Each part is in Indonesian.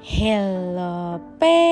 Hello parents.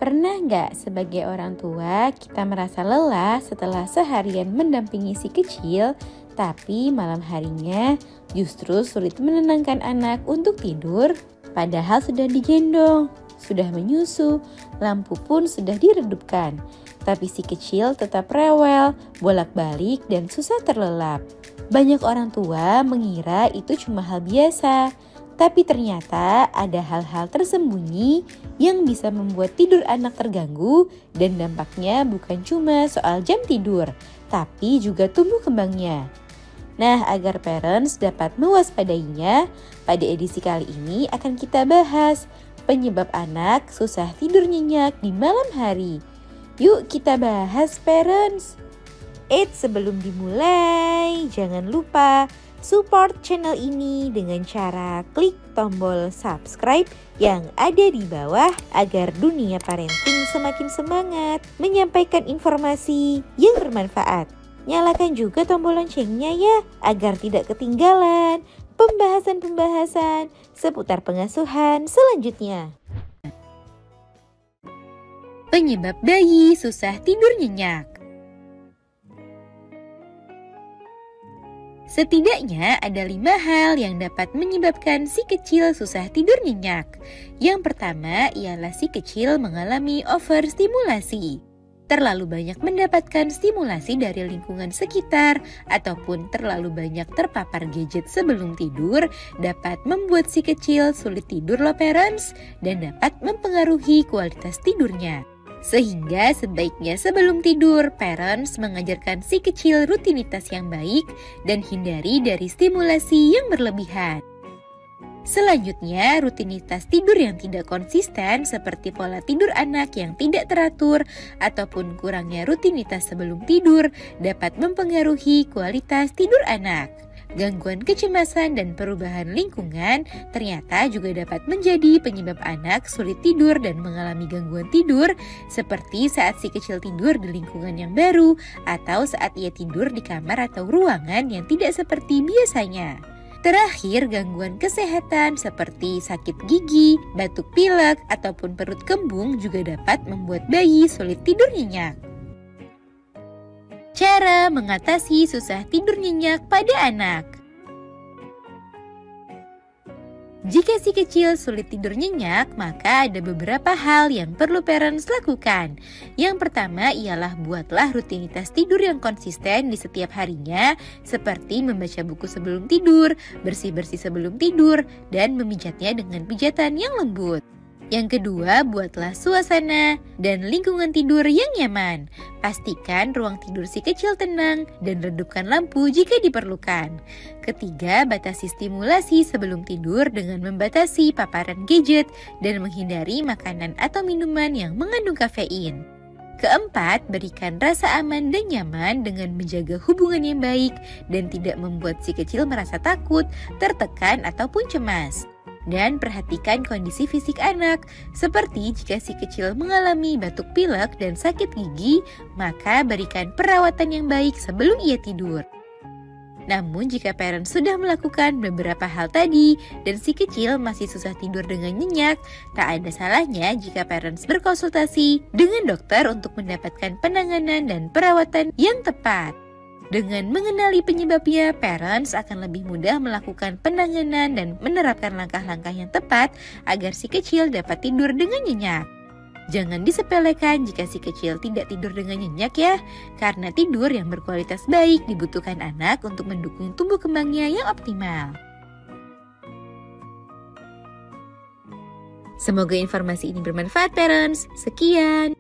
Pernah nggak sebagai orang tua kita merasa lelah setelah seharian mendampingi si kecil, tapi malam harinya justru sulit menenangkan anak untuk tidur? Padahal sudah digendong, sudah menyusu, lampu pun sudah diredupkan. Tapi si kecil tetap rewel, bolak-balik dan susah terlelap. Banyak orang tua mengira itu cuma hal biasa, tapi ternyata ada hal-hal tersembunyi yang bisa membuat tidur anak terganggu dan dampaknya bukan cuma soal jam tidur, tapi juga tumbuh kembangnya. Nah, agar parents dapat mewaspadainya, pada edisi kali ini akan kita bahas penyebab anak susah tidur nyenyak di malam hari. Yuk kita bahas parents. Sebelum dimulai, jangan lupa support channel ini dengan cara klik tombol subscribe yang ada di bawah agar dunia parenting semakin semangat menyampaikan informasi yang bermanfaat. Nyalakan juga tombol loncengnya ya, agar tidak ketinggalan pembahasan-pembahasan seputar pengasuhan selanjutnya. Penyebab bayi susah tidur nyenyak. Setidaknya ada 5 hal yang dapat menyebabkan si kecil susah tidur nyenyak. Yang pertama ialah si kecil mengalami overstimulasi. Terlalu banyak mendapatkan stimulasi dari lingkungan sekitar ataupun terlalu banyak terpapar gadget sebelum tidur dapat membuat si kecil sulit tidur loh parents, dan dapat mempengaruhi kualitas tidurnya. Sehingga sebaiknya sebelum tidur, parents mengajarkan si kecil rutinitas yang baik dan hindari dari stimulasi yang berlebihan. Selanjutnya, rutinitas tidur yang tidak konsisten seperti pola tidur anak yang tidak teratur ataupun kurangnya rutinitas sebelum tidur dapat mempengaruhi kualitas tidur anak. Gangguan kecemasan dan perubahan lingkungan ternyata juga dapat menjadi penyebab anak sulit tidur dan mengalami gangguan tidur, seperti saat si kecil tidur di lingkungan yang baru atau saat ia tidur di kamar atau ruangan yang tidak seperti biasanya. Terakhir, gangguan kesehatan seperti sakit gigi, batuk pilek, ataupun perut kembung juga dapat membuat bayi sulit tidur nyenyak. Cara mengatasi susah tidur nyenyak pada anak. Jika si kecil sulit tidur nyenyak, maka ada beberapa hal yang perlu parents lakukan. Yang pertama ialah buatlah rutinitas tidur yang konsisten di setiap harinya, seperti membaca buku sebelum tidur, bersih-bersih sebelum tidur, dan memijatnya dengan pijatan yang lembut. Yang kedua, buatlah suasana dan lingkungan tidur yang nyaman. Pastikan ruang tidur si kecil tenang dan redupkan lampu jika diperlukan. Ketiga, batasi stimulasi sebelum tidur dengan membatasi paparan gadget dan menghindari makanan atau minuman yang mengandung kafein. Keempat, berikan rasa aman dan nyaman dengan menjaga hubungan yang baik dan tidak membuat si kecil merasa takut, tertekan, ataupun cemas. Dan perhatikan kondisi fisik anak, seperti jika si kecil mengalami batuk pilek dan sakit gigi, maka berikan perawatan yang baik sebelum ia tidur. Namun jika parents sudah melakukan beberapa hal tadi dan si kecil masih susah tidur dengan nyenyak, tak ada salahnya jika parents berkonsultasi dengan dokter untuk mendapatkan penanganan dan perawatan yang tepat. Dengan mengenali penyebabnya, parents akan lebih mudah melakukan penanganan dan menerapkan langkah-langkah yang tepat agar si kecil dapat tidur dengan nyenyak. Jangan disepelekan jika si kecil tidak tidur dengan nyenyak ya, karena tidur yang berkualitas baik dibutuhkan anak untuk mendukung tumbuh kembangnya yang optimal. Semoga informasi ini bermanfaat parents. Sekian.